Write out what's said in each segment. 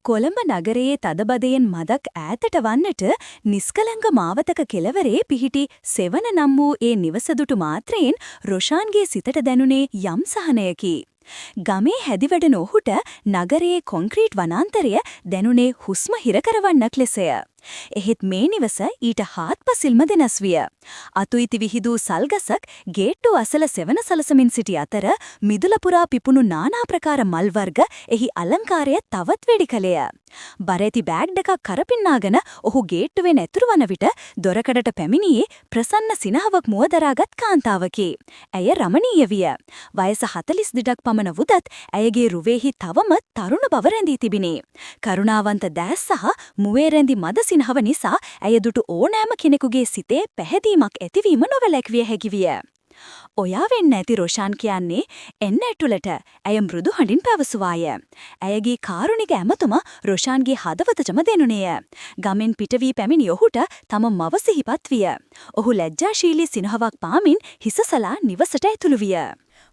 කොළඹ නගරයේ තදබදයෙන් මදක් ඈතට වන්නට නිස්කලංක මාවතක කෙළවරේ පිහිටි සෙවන නම් වූ ඒ නිවසදුටු මාත්‍රයෙන් රොෂාන්ගේ සිතට දැනුනේ යම් සහනයකි. ගමේ හැදිවැඩෙන ඔහුට නගරයේ කොන්ක්‍රීට් වනාන්තරය දැනුනේ හුස්ම හිර කරවන්නක් ලෙසය. එහෙත් මේ නිවස ඊට හාත්පසින්ම දෙනස් විය. අතුයිති විහිදූ සල්ගසක් ගේට්ටු අසල සෙවන සලසමින් සිටි අතර මිදුල පුරා පිපුණු নানা ප්‍රකාර මල් වර්ග එහි අලංකාරය තවත් වැඩි කළේය. බරැති බෑග් දෙකක් කරපින්නාගෙන ඔහු ගේට්ටුවෙන් ඇතුළු වන විට දොරකඩට පැමිණියේ ප්‍රසන්න සිනහවක් මුවදරාගත් කාන්තාවකි. ඇය රමණීය විය. වයස 42ක් පමණ වුදත් ඇයගේ රුවේහි තවම තරුණ බව රැඳී තිබිනේ. කරුණාවන්ත දැස් සහ මුවේ රැඳි මද සිනහව නිසා ඇය දුටු ඕනෑම කෙනෙකුගේ සිතේ පැහැදීමක් ඇතිවීම නොවැළැක්විය හැකි විය. ඔයා වෙන්න ඇති රොෂාන් කියන්නේ එන්න ඇතුළට ඇය මෘදු හඬින් පැවසුවාය. ඇයගේ කාරුණික ඇමතුම රොෂාන්ගේ හදවතටම දෙනුනේය. ගමෙන් පිට වී පැමිණි ඔහුට තම මව සිහිපත් විය. ඔහු ලැජ්ජාශීලී සිනහවක් පාමින් හිසසලා නිවසට ඇතුළු විය.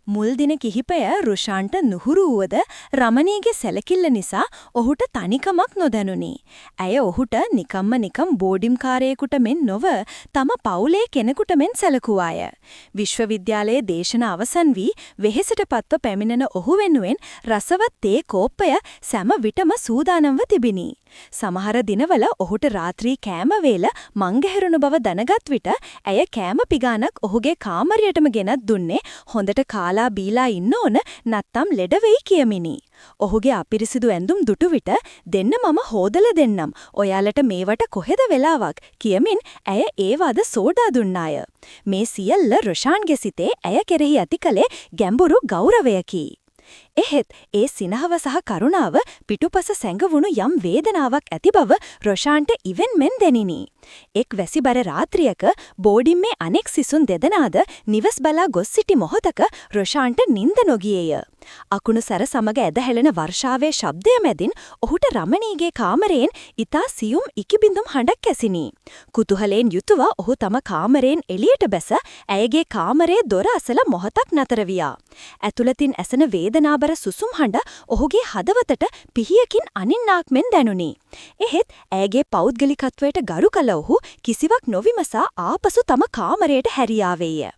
මුල් දින කිහිපය රුෂාන්ට නුහුරු වුවද රමණීගේ සැලකිල්ල නිසා ඔහුට තනිකමක් නොදැනුනි. ඇය ඔහුට නිකම් බෝඩිම්කාරයෙකුට මෙන් නොව තම පවුලේ කෙනෙකුට මෙන් සැලකුවාය. විශ්වවිද්‍යාලයේ දේශන අවසන් වී වෙහෙසට පත්ව පැමිණෙන ඔහු වෙනුවෙන් රසවත් තේ කෝප්පය සෑම විටම සූදානම්ව තිබිනි. සමහර දිනවල ඔහුට රාත්‍රී කෑම වේල මංගැහැරුණු බව දැනගත් විට ඇය කෑම පිගානක් ඔහුගේ කාමරයටම ගෙනත් දුන්නේ හොඳට කාලා බීලා ඉන්න ඕන නැත්තම් ලෙඩ වෙයි කියමිනි. ඔහුගේ අපිරිසිදු ඇඳුම් දුටු විට දෙන්න මම හොදලා දෙන්නම්. ඔයාලට මේවට කොහෙද වෙලාවක් කියමින් ඇය ඒවද සෝඩා දුන්නාය. මේ සියල්ල රොෂාන්ගේ සිතේ ඇය කෙරෙහි ඇති කලේ ගැඹුරු ගෞරවයකි. එහෙත් ඒ සිනහව සහ කරුණාව පිටුපස සැඟවුණු යම් වේදනාවක් ඇති බව රොෂාන්ට ඉවෙන් මෙන් දැනිනි. එක් වැසිබර රාත්‍රියක බෝඩිම්මේ අනෙක් සිසුන් දෙදෙනාද නිවස් බලා ගොස් සිටි මොහොතක රොෂාන්ට නිින්ද නොගියේය. අකුණු සැර සමග ඇදහැලෙන වර්ෂාවේ ශබ්දය මැදින් ඔහුට රමණීගේ කාමරයෙන් ඊතා සියුම් ඉකිබිඳුම් හඬක් ඇසිනි. කුතුහලයෙන් යුතුව ඔහු තම කාමරයෙන් එළියට බැස ඇයගේ කාමරයේ දොර අසල මොහොතක් නතර වියා. ඇතුළතින් ඇසෙන වේදනාබර සුසුම් හඬ ඔහුගේ හදවතට පිහියකින් අනින්නාක් මෙන් දැනුනි. එහෙත් ඇයගේ පෞද්ගලිකත්වයට ගරු කළ ඔහු කිසිවක් නොවිමසා ආපසු තම කාමරයට හැරී ආවේය.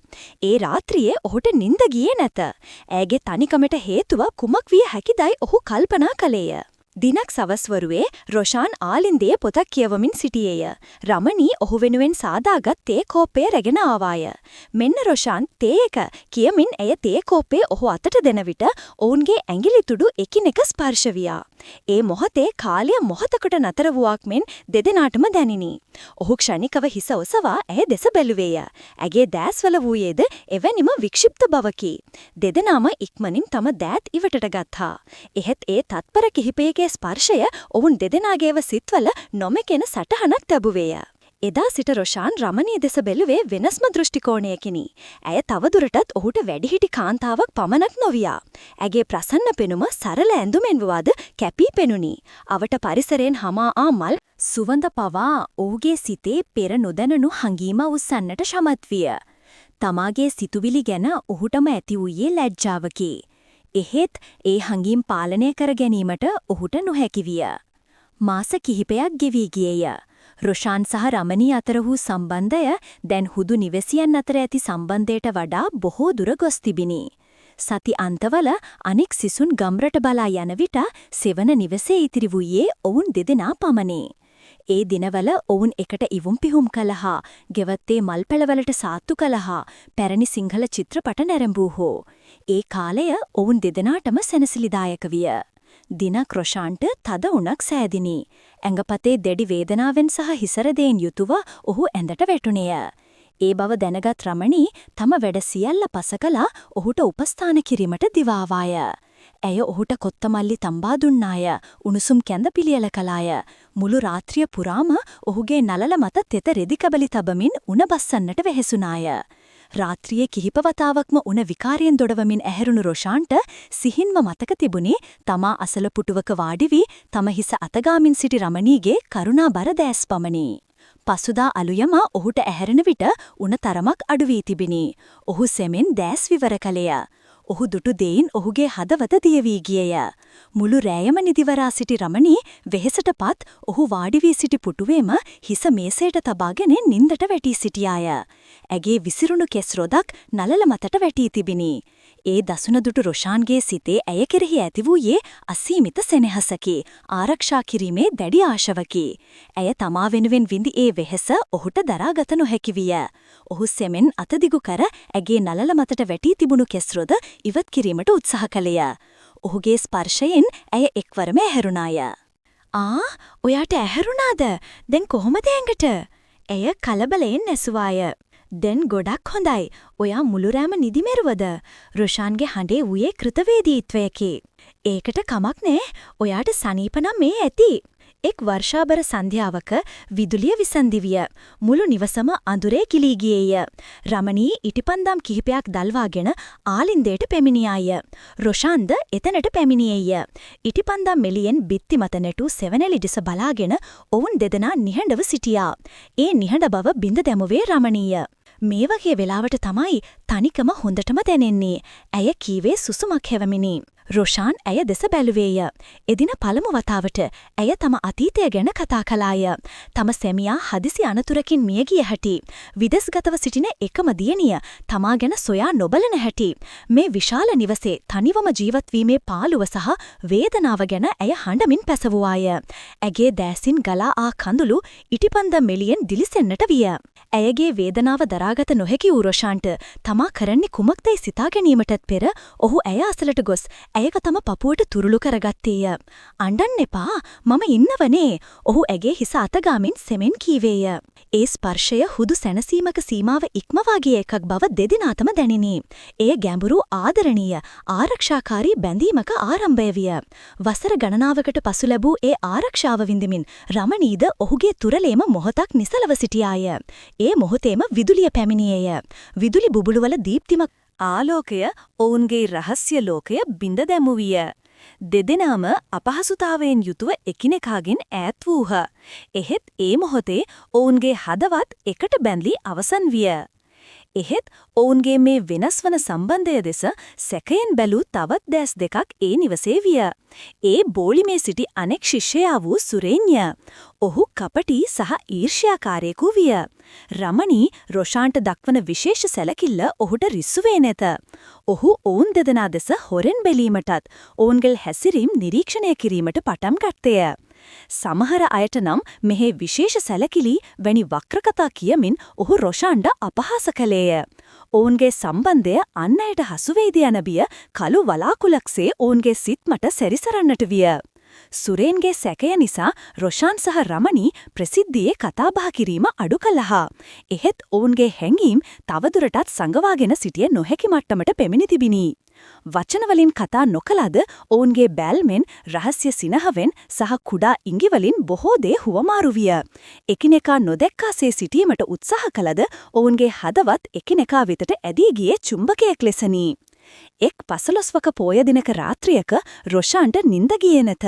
ඒ රාත්‍රියේ ඔහුට නිින්ද ගියේ නැත. ඇයගේ තනිකමට හේතුව කුමක් විය හැකිදයි ඔහු කල්පනා කළේය. දිනක් සවස්වරුවේ රොෂාන් ආලින්දයේ පොතක් කියවමින් සිටියේය. රමණී ඔහු වෙනුවෙන් සාදාගත් තේ කෝප්පය රැගෙන ආවාය. මෙන්න රොෂාන් තේ එක කියමින් ඇය තේ කෝප්පය ඔහු අතට දෙන විට ඔවුන්ගේ ඇඟිලි තුඩු එකිනෙක ස්පර්ශ වියා. ඒ මොහොතේ කාලය මොහොතකට නතර වූවක් මෙන් දෙදෙනාටම දැනිනි. ඔහු ක්ෂණිකව හිස ඔසවා ඇය දෙස බැලුවේය. ඇගේ දෑස්වල වූයේද එවැනිම වික්ෂිප්ත බවකි. දෙදෙනාම ඉක්මනින් තම දෑත් ඉවටට ගත්තා. එහෙත් ඒ තත්පර කිහිපයක ස්පර්ශය ඔවුන් දෙදෙනාගේව සිත්වල නොමැකෙන සටහනක් තැබුවේය. එදා සිට රොෂාන් රමණී දෙස බැලුවේ වෙනස්ම දෘෂ්ටිකෝණයකිනි. ඇය තවදුරටත් ඔහුට වැඩිහිටි කාන්තාවක් පමණක් නොවියා. ඇගේ ප්‍රසන්න පෙනුම සරල ඇඳුමෙන් වුවද කැපී පෙනුනි. අවට පරිසරයෙන් හමා ආ මල් සුවඳ පවා ඔහුගේ සිතේ පෙර නොදැනුණු හඟීම උස්සන්නට සමත් විය. තමාගේ සිතුවිලි ගැන ඔහුටම ඇති වූයේ ලැජ්ජාවකි. එහෙත් ඒ හඟීම් පාලනය කර ගැනීමට ඔහුට නොහැකි විය. මාස කිහිපයක් ගෙවී ගියේය. රොෂාන් සහ රමණී අතර වූ සම්බන්ධය දැන් හුදු නිවසියන් අතර ඇති සම්බන්ධයට වඩා බොහෝ දුර ගොස් තිබිනි. සති අන්තවල අනෙක් සිසුන් ගම්රට බලා යන විට සෙවන නිවසේ ඉතිරි වූයේ ඔවුන් දෙදෙනා පමණි. ඒ දිනවල ඔවුන් එකට ඉවුම් පිහුම් කළහා, ගෙවත්තේ මල් පැලවලට සාත්තු කළහා, පැරණි සිංහල චිත්‍රපට නැරඹූහෝ. ඒ කාලය ඔවුන් දෙදෙනාටම සැනසිලිදායක විය. දිනක් රොෂාන්ට තද උණක් සෑදිනි. ඇඟපතේ දැඩි වේදනාවෙන් සහ හිසරදයෙන් යුතුව ඔහු ඇඳට වැටුණේය. ඒ බව දැනගත් රමණී තම වැඩ සියල්ල පසකලා ඔහුට උපස්ථාන කිරීමට දිවාවාය. ඇය ඔහුට කොත්තමල්ලි තම්බා දුන්නාය. උණුසුම් කැඳ පිළියෙල කළාය. මුළු රාත්‍රිය පුරාම ඔහුගේ නළල මත තෙත රෙදි කබලි තබමින් උණ බස්සන්නට වෙහෙසුනාය. රාත්‍රියේ කිහිප වතාවක්ම උණ විකාරයෙන් දොඩවමින් ඇහැරුණු රොෂාන්ට සිහින්ම මතක තිබුණේ තමා අසල පුටුවක වාඩි වී තම හිස අතගාමින් සිටි රමණීගේ කරුණාබර දැස් පමණි. පසුදා අලුයම ඔහුට ඇහැරෙන විට උණ තරමක් අඩු වී තිබිනි. ඔහු සෙමෙන් දැස් විවර කළේය. ඔහු දුටු දෙයින් ඔහුගේ හදවත දියවී ගියය. මුළු රෑයම නිදිවරා සිටි රමණී වෙහෙසටපත් ඔහු වාඩි වී සිටි පුටුවේම හිස මේසයට තබාගෙන නින්දට වැටී සිටියාය. ඇගේ විසිරුණු කෙස් රොදක් නළල මතට වැටී තිබිනි. ඒ දසුන දුටු රොෂාන්ගේ සිතේ ඇය කෙරෙහි ඇති වූයේ අසීමිත සෙනෙහසකි. ආරක්ෂා කිරීමේ දැඩි ආශාවකි. ඇය තමා වෙනුවෙන් විඳි ඒ වෙහෙස ඔහුට දරාගත නොහැකි විය. ඔහු සෙමෙන් අතදිගු කර ඇගේ නළල මතට වැටී තිබුණු කෙස් රොද ඉවත් කිරීමට උත්සාහ කළේය. ඔහුගේ ස්පර්ශයෙන් ඇය එක්වරම ඇහැරුණාය. ඔයාට ඇහැරුණාද? දැන් කොහොමද ඇඟට? ඇය කලබලයෙන් ඇසුවාය. දැන් ගොඩක් හොඳයි. ඔයා මුළු රෑම නිදිමෙරුවද? රොෂාන්ගේ හඬේ වූයේ කෘතවේදීත්වයකි. ඒකට කමක් නෑ. ඔයාට සනීප නම් මේ ඇති. එක් වර්ෂාබර සන්ධ්‍යාවක විදුලිය විසන්දිවිය. මුළු නිවසම අඳුරේ කිලී ගියේය. රමණී ඉටිපන්දම් කිහිපයක් දල්වාගෙන ආලින්දයට පැමිණියාය. රොෂාන්ද එතනට පැමිණියේය. ඉටිපන්දම් මෙලියෙන් බිත්ති මත නැටු සෙවණැලි දෙස බලාගෙන ඔවුන් දෙදෙනා නිහඬව සිටියා. ඒ නිහඬ බව බිඳ දැමුවේ රමණීය. මේ වගේ වෙලාවට තමයි තනිකම හොඳටම දැනෙන්නේ. ඇය කීවේ සුසුමක් හැවමිනි. රොෂාන් ඇය දෙස බැලුවේය. එදින පළමු වතාවට ඇය තම අතීතය ගැන කතා කළාය. තම සැමියා හදිසි අනතුරකින් මිය ගිය හැටි. විදෙස්ගතව සිටින එකම දියණිය තමා ගැන සොයා නොබලන හැටි. මේ විශාල නිවසේ තනිවම ජීවත් වීමේ පාළුව සහ වේදනාව ගැන ඇය හඬමින් පැසවුවාය. ඇගේ දෑසින් ගලා ආ කඳුළු ඉටිපන්දම් මෙලියෙන් දිලිසෙන්නට විය. ඇයගේ වේදනාව දරාගත නොහැකි වූ රොෂාන්ට තමා කරන්නේ කුමක්දයි සිතා ගැනීමටත් පෙර ඔහු ඇය අසලට ගොස් ඇයව තම පපුවට තුරුළු කරගත්තේය. අඬන්න එපා, මම ඉන්නවනේ. ඔහු ඇගේ හිස අතගාමින් සෙමෙන් කීවේය. ඒ ස්පර්ශය හුදු සැනසීමක සීමාව ඉක්මවා ගිය එකක් බව දෙදෙනාටම දැනිනි. එය ගැඹුරු ආදරණීය ආරක්ෂාකාරී බැඳීමක ආරම්භය විය. වසර ගණනාවකට පසු ලැබූ ඒ ආරක්ෂාව විඳමින් රමණීද ඔහුගේ තුරලේම මොහොතක් නිසලව සිටියාය. ඒ මොහොතේම විදුලිය පැමිණියේය. විදුලි බුබුළුවල දීප්තිමත් ආලෝකය ඔවුන්ගේ රහස්‍ය ලෝකය බිඳ දැමුවිය. දෙදෙනාම අපහසුතාවයෙන් යුතුව එකිනෙකාගෙන් ඈත් වූහ. එහෙත් ඒ මොහොතේ ඔවුන්ගේ හදවත් එකට බැඳලි අවසන් විය. එහෙත් ඔවුන්ගේ මේ වෙනස් වන සම්බන්ධය දෙස සැකයෙන් බැලූ තවත් දැස් දෙකක් ඒ නිවසේ විය. ඒ බෝලිමේ සිටි අනෙක් ශිෂ්‍යයා වූ සුරේන්‍ය. ඔහු කපටි සහ ඊර්ෂ්‍යාකාරයෙකු විය. රමණී රොෂාන්ට දක්වන විශේෂ සැලකිල්ල ඔහුට රිස්සුවේ නැත. ඔහු ඔවුන් දෙදෙනා දෙස හොරෙන් බැලීමටත් ඔවුන්ගේ හැසිරීම් නිරීක්ෂණය කිරීමට පටන් ගත්තේය. සමහර අයට නම් මෙහි විශේෂ සැලකිලි වැනි වක්‍රකතා කියමින් ඔහු රොෂාන්ට අපහාස කළේය. ඔවුන්ගේ සම්බන්ධය අන් අයට හසු වේද යන බිය කළු වලාකුළක්සේ ඔවුන්ගේ සිත් මට සැරිසරන්නට විය. සුරේන්ගේ සැකය නිසා රොෂාන් සහ රමණී ප්‍රසිද්ධියේ කතාබහ කිරීම අඩු කළා. එහෙත් ඔවුන්ගේ හැඟීම් තවදුරටත් සංගවාගෙන සිටිය නොහැකි මට්ටමට පැමිණි තිබිනි. වචනවලින් කතා නොකලද ඔවුන්ගේ බැල්මෙන් රහස්‍ය සිනහවෙන් සහ කුඩා ඉඟිවලින් බොහෝ දේ හුවමාරු විය. එකිනෙකා නොදැක්කාසේ සිටීමට උත්සාහ කළද ඔවුන්ගේ හදවත් එකිනෙකා වෙතට ඇදී ගියේ චුම්බකයක් ලෙසනි. එක් 15වක පෝය දිනක රාත්‍රියක රොෂාන්ට නිින්ද ගියේ නැත.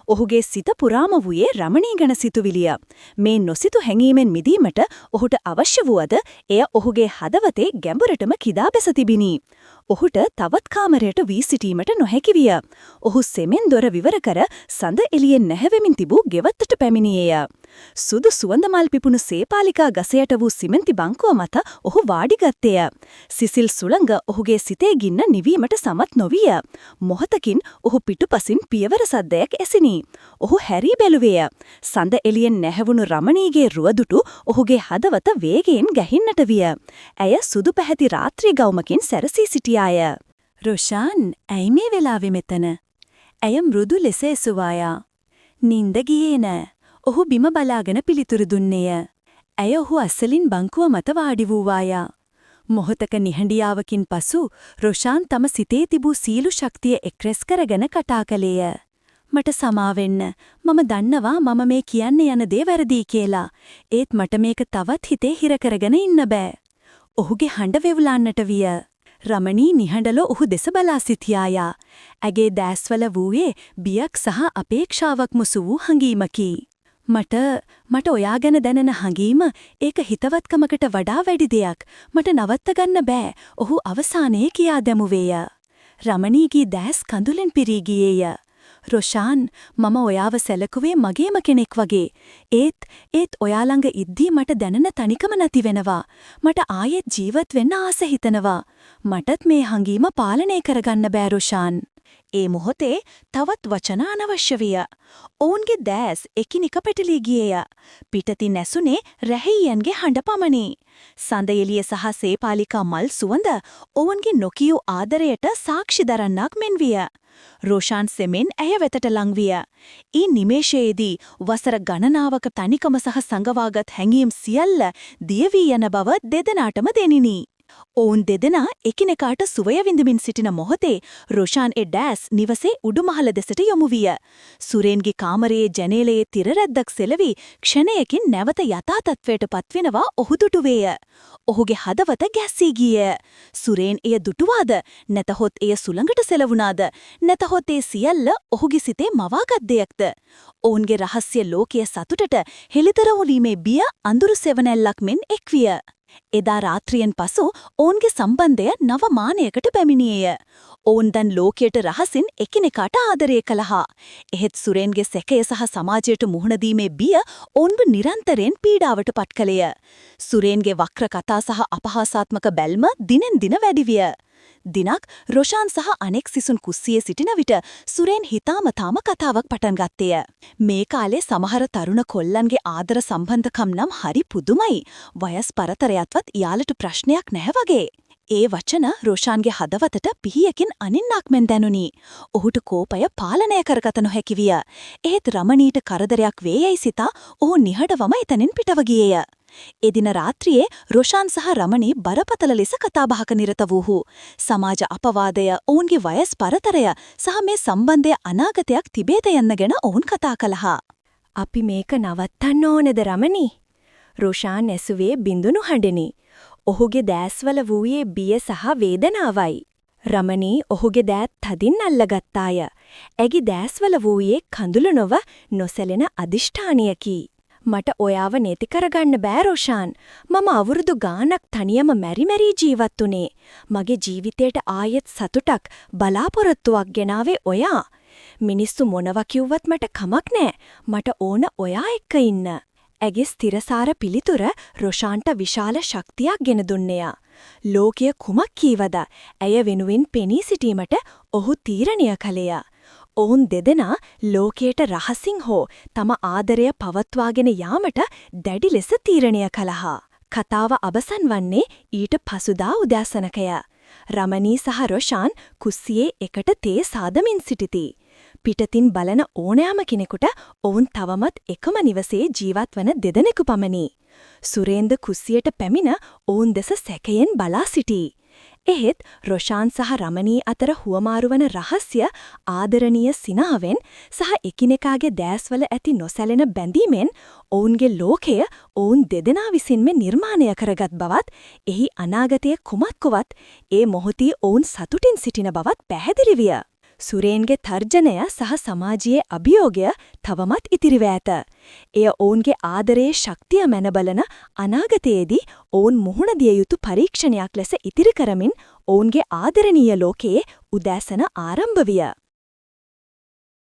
ඔහුගේ සිත පුරාම වූයේ රමණී ගැන සිතුවිලිය. මේ නොසිතු හැඟීමෙන් මිදීමට ඔහුට අවශ්‍ය වුවද එය ඔහුගේ හදවතේ ගැඹුරටම කිදා බැස තිබිනි. ඔහුට තවත් කාමරයට වී සිටීමට නොහැකි විය. ඔහු සෙමෙන් දොර විවර කර සඳ එළියෙන් නැහැවෙමින් තිබූ ගෙවත්තට පැමිණියේය. සුදු සුවඳ මල් පිපුණු සේපාලිකා ගසයට වූ සිමෙන්ති බංකුව මත ඔහු වාඩි ගත්තේය. සිසිල් සුළඟ ඔහුගේ සිතේ ගින්න නිවීමට සමත් නොවිය. මොහොතකින් ඔහු පිටුපසින් පියවර සද්දයක් ඇසිනි. ඔහු හැරී බැලුවේය. සඳ එළියෙන් නැහැවුණු රමණීගේ රුවදුටු ඔහුගේ හදවත වේගයෙන් ගැහින්නට විය. ඇය සුදු පැහැති රාත්‍රී ගවුමකින් සැරසී සිටියාය. රොෂාන්, ඇයි මේ වෙලාවේ මෙතන? ඇය මෘදු ලෙස එසුවායා. නින්ද ගියේ නෑ. ඔහු බිම බලාගෙන පිළිතුරු දුන්නේය. ඇය ඔහු අස්සලින් බංකුව මත වාඩි වූවායා. මොහොතක නිහඬියාවකින් පසු රොෂාන් තම සිතේ තිබූ සීලු ශක්තිය එක්රැස් කරගෙන කතා කළේය. මට සමාවෙන්න. මම දන්නවා මම මේ කියන්න යන දේ වැරදි කියලා. ඒත් මට මේක තවත් හිතේ හිර කරගෙන ඉන්න බෑ. ඔහුගේ හඬ වෙවුලන්නට විය. රමණී නිහඬව ඔහු දෙස බලා සිටියායා. ඇගේ දැස්වල වූයේ බියක් සහ අපේක්ෂාවක් මුසු වූ හඟීමකි. මට ඔයා ගැන දැනෙන හඟීම ඒක හිතවත්කමකට වඩා වැඩි දෙයක්. මට නවත්ත ගන්න බෑ. ඔහු අවසානයේ කියා දැමුවේය. රමණීගේ දැස් කඳුලෙන් පිරී ගියේය. රොෂාන්, මම ඔයාව සැලකුවේ මගේම කෙනෙක් වගේ. ඒත් ඔයා ළඟ ඉද්දී මට දැනෙන තනිකම නැති වෙනවා. මට ආයෙත් ජීවත් වෙන්න ආස හිතෙනවා. මටත් මේ හංගීම පාලනය කරගන්න බෑ රොෂාන්. ඒ මොහොතේ තවත් වචන අනවශ්‍ය විය. ඔවුන්ගේ දැස් එකිනෙක පැටලී ගියේය. පිටතින් ඇසුනේ රැහැයියන්ගේ හඬ පමණි. සඳ එළිය සහ සේපාලිකා මල් සුවඳ ඔවුන්ගේ නොකියූ ආදරයට සාක්ෂි දරන්නක් මෙන් විය. රෝෂාන් සෙමෙන් ඇය වෙතට ලං විය. ඊ නිමේෂයේදී වසර ගණනාවක තනිකම සහ සංගවාගත් හැඟීම් සියල්ල දිය වී යන බව දෙදෙනාටම දැනිනි. ඔවුන් දෙදෙනා එකිනෙකාට සුවය විඳමින් සිටින මොහොතේ රොෂාන් එඩෑස් නිවසේ උඩුමහල දෙසට යොමු විය. සුරේන්ගේ කාමරයේ ජනේලයේ තිර රැද්දක් සෙලවි ක්ෂණයකින් නැවත යථා තත්වයට පත්වෙනවා ඔහු දුටුවේය. ඔහුගේ හදවත ගැස්සී ගියේය. සුරේන් එය දුටුවාද? නැතහොත් එය සුළඟට සෙලවුණාද? නැතහොත් ඒ සියල්ල ඔහුගේ සිතේ මවාගත් දෙයක්ද? ඔවුන්ගේ රහස්‍ය ලෝකයේ සතුටට හෙළිදර වීමේ බිය අඳුරු සෙවණැල්ලක් මෙන් එක්විය. එදා රාත්‍රියෙන් පසු ඔවුන්ගේ සම්බන්ධය නව මානයකට පැමිණියේය. ඔවුන් දැන් ලෝකයට රහසින් එකිනෙකාට ආදරය කළහා. එහෙත් සුරේන්ගේ සැකය සහ සමාජයට මුහුණ දීමේ බිය ඔවුන්ව නිරන්තරයෙන් පීඩාවට පත් කළේය. සුරේන්ගේ වක්‍ර කතා සහ අපහාසාත්මක බැල්ම දිනෙන් දින වැඩි විය. දිනක් රොෂාන් සහ අනෙක් සිසුන් කුස්සියේ සිටින විට සුරේන් හිතාමතාම කතාවක් පටන් ගත්තේය. මේ කාලේ සමහර තරුණ කොල්ලන්ගේ ආදර සම්බන්ධකම් නම් හරි පුදුමයි. වයස් පරතරයක්වත් යාලට ප්‍රශ්නයක් නැහැ වගේ. ඒ වචන රොෂාන්ගේ හදවතට පිහියකින් අනින්නක් මෙන් දැනුනි. ඔහුට කෝපය පාලනය කරගත නොහැකි විය. එහෙත් රමණීට කරදරයක් වේයයි සිතා ඔහු නිහඬවම එතනින් පිටව ගියේය. එදින රාත්‍රියේ රොෂාන් සහ රමණී බරපතල ලෙස කතාබහක නිරත වූහු. සමාජ අපවාදය, ඔවුන්ගේ වයස් පරතරය සහ මේ සම්බන්ධය අනාගතයක් තිබේද යන්න ගැන ඔවුන් කතා කළහා. අපි මේක නවත්තන්න ඕනද රමණී? රොෂාන් ඇසුවේ බිඳුණු හඬෙනි. ඔහුගේ දැස්වල වූයේ බිය සහ වේදනාවයි. රමණී ඔහුගේ දෑත් තදින් අල්ලගත්තාය. ඇගේ දැස්වල වූයේ කඳුළු නොව නොසැලෙන අදිෂ්ඨානියකි. මට ඔයාව නැති කරගන්න බෑ රොෂාන්. මම අවුරුදු ගාණක් තනියම මැරි ජීවත් වුණේ. මගේ ජීවිතයට ආයෙත් සතුටක් බලාපොරොත්තුවක් ගෙනාවේ ඔයා. මිනිස්සු මොනවා කිව්වත් මට කමක් නෑ. මට ඕන ඔයා එක්ක ඉන්න. ඇගේ ස්ථිරසාර පිළිතුර රොෂාන්ට විශාල ශක්තියක් ගෙන දුන්නේය. ලෝකය කුමක් කීවද? ඇය වෙනුවෙන් පෙනී සිටීමට ඔහු තීරණය කළේය. ඔවුන් දෙදෙනා ලෝකයට රහසින් හෝ තම ආදරය පවත්වාගෙන යාමට දැඩි ලෙස තීරණය කළහා. කතාව අවසන් වන්නේ ඊට පසුදා උදෑසනකය. රමණී සහ රොෂාන් කුස්සියේ එකට තේ සාදමින් සිටිති. පිටතින් බලන ඕනෑම කෙනෙකුට ඔවුන් තවමත් එකම නිවසේ ජීවත් වන දෙදෙනෙකු පමණි. සුරේන්ද්‍ර කුස්සියට පැමිණ ඔවුන් දෙස සැකයෙන් බලා සිටී. එහෙත් රොෂාන් සහ රමණී අතර හුවමාරුවන රහස්‍ය ආදරණීය සිනාවෙන් සහ එකිනෙකාගේ දැස්වල ඇති නොසැලෙන බැඳීමෙන් ඔවුන්ගේ ලෝකය ඔවුන් දෙදෙනා විසින්ම නිර්මාණය කරගත් බවත්, එහි අනාගතයේ කුමක්කවත් ඒ මොහොතේ ඔවුන් සතුටින් සිටින බවත් පැහැදිලි විය. සුරේන්ගේ තර්ජනය සහ සමාජයේ අභියෝගය තවමත් ඉතිරිව ඇත. එය ඔවුන්ගේ ආදරයේ ශක්තිය මැනබලන අනාගතයේදී ඔවුන් මුහුණ දිය යුතු පරීක්ෂණයක් ලෙස ඉතිරි කරමින් ඔවුන්ගේ ආදරණීය ලෝකයේ උදෑසන ආරම්භ විය.